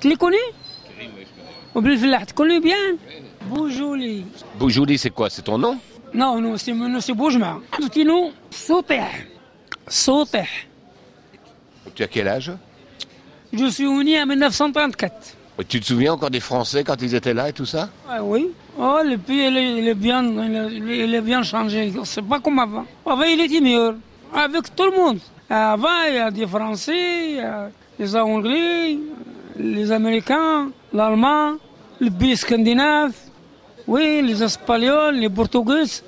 Tu les connais? وبالفلاح, tu connais bien? بوجولي. Boujouli, c'est quoi? C'est ton nom? Non, non, c'est Boujma. Petit nom, Soteh. Soteh. Tu as quel âge? Je suis né en 1934. Tu te souviens encore des Français quand ils étaient là et tout ça? Ah oui. Oh, le pays, il est bien changé. C'est pas comme avant. Avant, il était mieux. Avec tout le monde. Avant, il y a des Français, il y a les Anglais, les Américains, l'Allemand, le pays scandinave, oui, les Espagnols, les Portugais.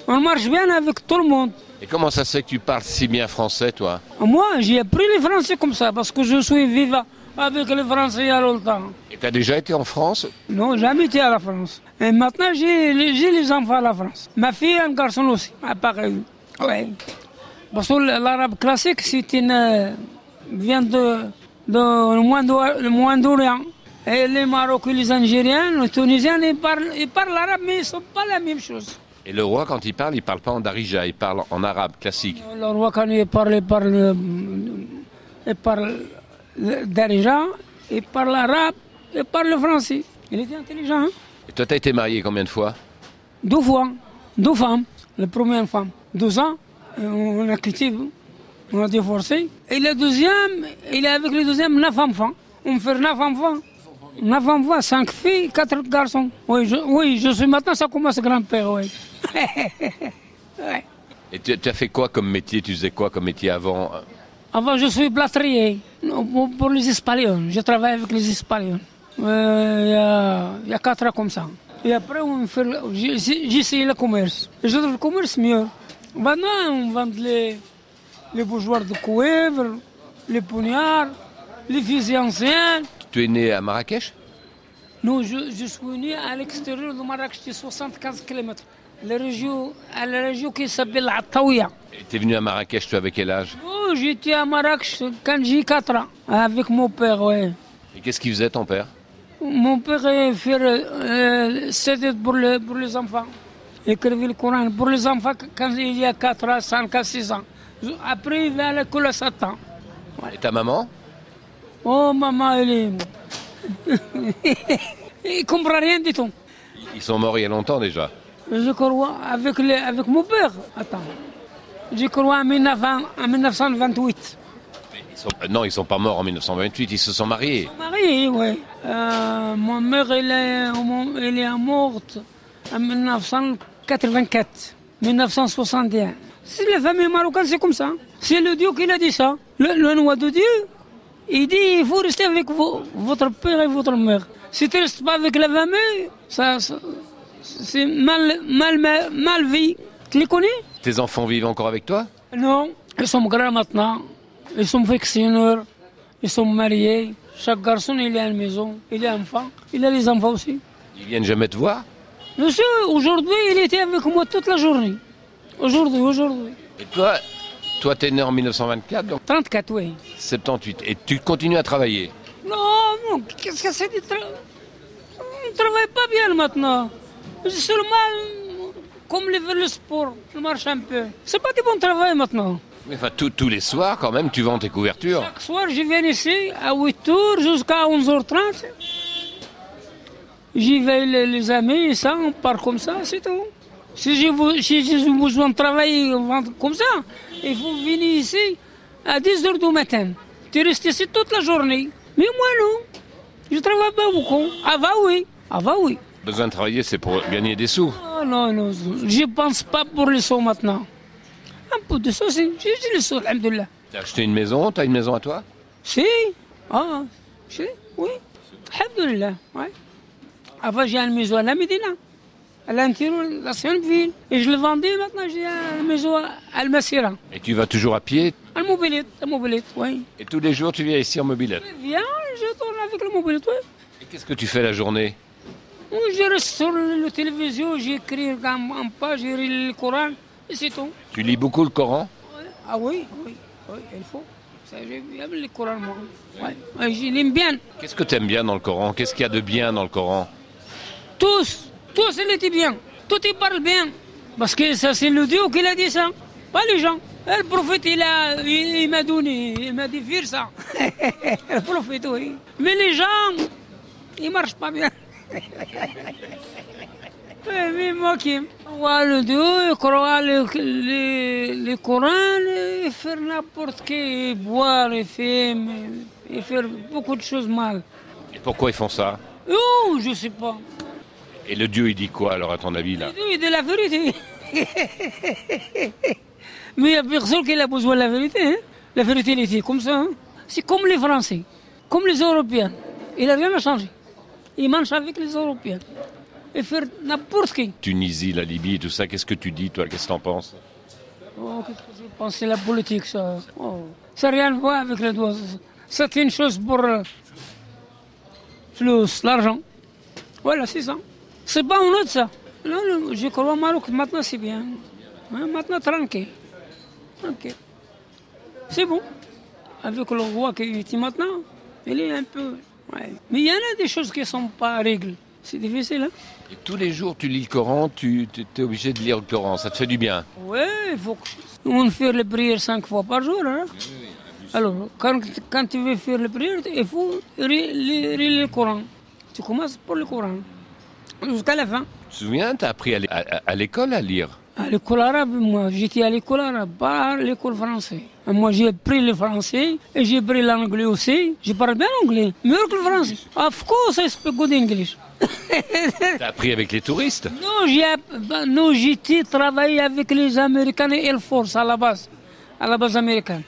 On marche bien avec tout le monde. Et comment ça se fait que tu parles si bien français, toi? Moi, j'ai appris les Français comme ça, parce que je suis vivant avec les Français il y a longtemps. Et tu as déjà été en France? Non, jamais été à la France. Et maintenant, j'ai les enfants à la France. Ma fille et un garçon aussi, à Paris. Oui. Parce que l'arabe classique, vient le Moyen-Orient. Et les Marocains, les Algériens, les Tunisiens, ils parlent l'arabe, mais ils ne sont pas la même chose. Et le roi, quand il parle pas en darija, il parle en arabe classique. Le roi, quand il parle darija, il parle arabe, il parle le français. Il était intelligent. Hein? Et toi, tu as été marié combien de fois? 2 fois, 2 femmes. La première femme, 12 ans, on a quitté, on a divorcé. Et le deuxième, il est avec le deuxième 9 enfants. On fait 9 enfants. 9 enfants, 5 filles, 4 garçons. Oui, je suis maintenant, ça commence grand-père, oui. Ouais. Et tu as fait quoi comme métier? Tu faisais quoi comme métier avant? Avant, je suis plâtrier pour les Espagnols. Je travaille avec les Espagnols. Il y a 4 ans comme ça. Et après, j'ai essayé le commerce. Et je trouve le commerce mieux. Maintenant, on vend les bougeoirs de cuivre, les poignards, les fusils anciens. Tu es né à Marrakech? Non, je suis né à l'extérieur de Marrakech, de 75 km. La région qui s'appelle Attaouia. Et tu es venu à Marrakech, tu avais quel âge? Oh, j'étais à Marrakech quand j'ai 4 ans, avec mon père, oui. Et qu'est-ce qu'il faisait, ton père? Mon père c'était pour les enfants. Il écrivait le Coran pour les enfants quand il y a 4 ans, 5 ans, 6 ans. Après, il va à l'école à 7 ans. Ouais. Et ta maman? Oh, maman, elle est... il ne comprend rien du tout. Ils sont morts il y a longtemps déjà. Je crois avec mon père. Attends. Je crois en 1928. Non, ils ne sont pas morts en 1928, ils se sont mariés. Ils sont mariés, oui. Mon mère, elle est morte en 1984, 1961. C'est la famille marocaine, c'est comme ça. C'est le Dieu qui a dit ça. Le roi de Dieu, il dit il faut rester avec votre père et votre mère. Si tu ne restes pas avec la famille, c'est mal vie. Tu les connais? Tes enfants vivent encore avec toi? Non, ils sont grands maintenant. Ils sont fonctionnaires. Ils sont mariés. Chaque garçon, il a une maison. Il a un enfant. Il a les enfants aussi. Ils viennent jamais te voir? Monsieur, aujourd'hui, il était avec moi toute la journée. Aujourd'hui. Et toi, t'es né en 1924, donc 34, oui. 78. Et tu continues à travailler? Non, qu'est-ce que c'est? On ne travaille pas bien maintenant. Seulement, comme le sport, je marche un peu. C'est pas du bon travail maintenant. Mais enfin, tous les soirs, quand même, tu vends tes couvertures. Chaque soir, je viens ici à 8h jusqu'à 11h30. J'y vais les amis, et ça, on part comme ça, c'est tout. Si j'ai besoin de travailler comme ça, il faut venir ici à 10h du matin. Tu restes ici toute la journée. Mais moi, non. Je travaille pas beaucoup. Avant, oui. Besoin de travailler, c'est pour gagner des sous. Non. Je ne pense pas pour les sous maintenant. Un peu de sous, j'ai les sous, alhamdoulilah. T'as acheté une maison? T'as une maison à toi? Si. Oui. Alhamdoulilah, ouais. Avant, j'ai une maison à la Médina, à l'intérieur de la ville. Et je le vendais, maintenant j'ai une maison à Al-Massira. Et tu vas toujours à pied? À mobilette, oui. Et tous les jours, tu viens ici en mobilette? Je viens, je tourne avec la mobilette, oui. Et qu'est-ce que tu fais la journée? Je reste sur la télévision, j'écris un page, j'ai lu le Coran, et c'est tout. Tu lis beaucoup le Coran? Ah oui, il faut. J'aime le Coran, moi. Ouais, je l'aime bien. Qu'est-ce que tu aimes bien dans le Coran? Qu'est-ce qu'il y a de bien dans le Coran? Tous, il était bien. Tout, il parle bien. Parce que ça, c'est le Dieu qui l'a dit ça, pas les gens. Le prophète, il m'a donné, il m'a dit faire ça. Le prophète, oui. Mais les gens, ils ne marchent pas bien. Mais moi qui vois le Dieu, croire le Coran, et faire n'importe quoi, boire, et faire beaucoup de choses mal. Et pourquoi ils font ça? Oh, je ne sais pas. Et le Dieu, il dit quoi alors à ton avis là? Il dit la vérité. Mais il n'y a personne qui a besoin de la vérité. Hein? La vérité, elle était comme ça. Hein? C'est comme les Français, comme les Européens. Il n'a rien à changer. Ils mangent avec les Européens. Et faire n'importe qui. Tunisie, la Libye, tout ça, qu'est-ce que tu dis, toi? Qu'est-ce que tu en penses? Oh, qu'est-ce que je pense? C'est la politique, ça. Oh. Ça n'a rien à voir avec les doigts. C'est une chose pour flux, l'argent. Voilà, c'est ça. C'est pas honnête, ça. Non, non, je crois au Maroc, maintenant c'est bien. Hein, maintenant, tranquille. Tranquille. C'est bon. Avec le roi qui est maintenant, il est un peu... Ouais. Mais il y en a des choses qui ne sont pas règles. C'est difficile, hein? Et tous les jours, tu lis le Coran, tu es obligé de lire le Coran, ça te fait du bien? Oui, il faut on fait les prières 5 fois par jour. Hein? Alors, quand tu veux faire les prières, il faut lire le Coran. Tu commences par le Coran, jusqu'à la fin. Tu te souviens, tu as appris à l'école à lire? À l'école arabe, moi, j'étais à l'école arabe, pas à l'école française. Moi, j'ai appris le français et j'ai appris l'anglais aussi. Je parle bien anglais, mieux que le français. Of course, I speak good English. T'as appris avec les touristes? Non, j'étais travaillé avec les Américains et Air Force à la base américaine.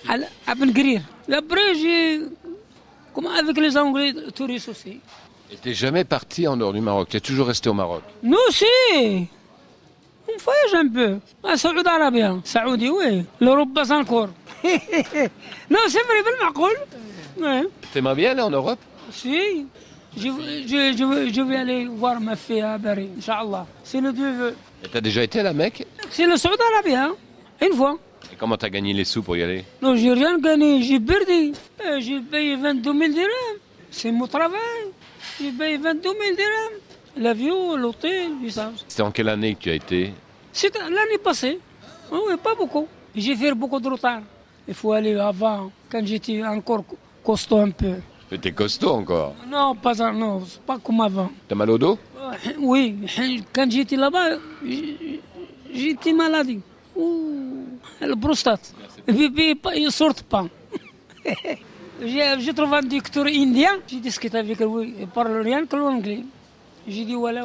À Ben Gurir. Après, comme avec les Anglais, touristes aussi. Et t'es jamais parti en dehors du Maroc? T'es toujours resté au Maroc? Nous aussi. On voyage un peu. À Saoudi Arabia. Saoudi, oui. L'Europe, pas encore. Non, c'est vrai, بالمعقول. Ouais. T'aimerais bien aller en Europe? Si. Je vais aller voir ma fille à Paris, Inch'Allah. Si le Dieu veut. Et t'as déjà été à la Mecque? C'est le Saoudi Arabia, une fois. Et comment t'as gagné les sous pour y aller? Non, j'ai rien gagné, j'ai perdu. J'ai payé 22 000 dirhams. C'est mon travail. J'ai payé 22 000 dirhams. L'avion, l'hôtel, tout ça. C'était en quelle année que tu as été? C'était l'année passée. Oh, oui, pas beaucoup. J'ai fait beaucoup de retard. Il faut aller avant, quand j'étais encore costaud un peu. Mais t'es costaud encore. Non, non, c'est pas comme avant. T'as mal au dos? Oui, quand j'étais là-bas, j'étais malade. Le prostate. Et puis, ils ne sortent pas. J'ai trouvé un docteur indien, j'ai discuté avec lui, il ne parle rien que l'anglais. J'ai dit voilà,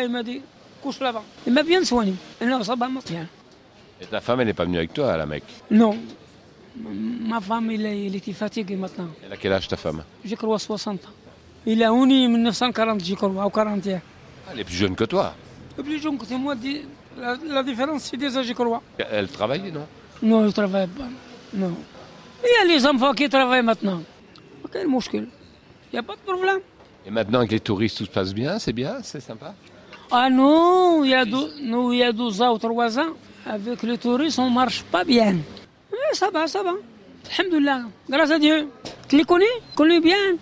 il m'a dit couche là-bas. Il m'a bien soigné. Non, ça va bien. Et ta femme, elle n'est pas venue avec toi à la Mecque? Non. Ma femme, elle était fatiguée maintenant. Elle a quel âge ta femme? Je crois 60 ans. Il est uni en 1940, je crois, ou 41. Elle est plus jeune que toi. Plus jeune que moi, la différence, c'est déjà, je crois. Elle travaille, non? Non, elle ne travaille pas. Non. Il y a les enfants qui travaillent maintenant. Quel mouchkil. Il n'y a pas de problème. Et maintenant, avec les touristes, tout se passe bien? C'est bien? C'est sympa? Ah non, il y a 12 ans ou 3 ans, avec les touristes, on ne marche pas bien. Mais ça va. Alhamdulillah. Grâce à Dieu. Tu les connais? Connais bien?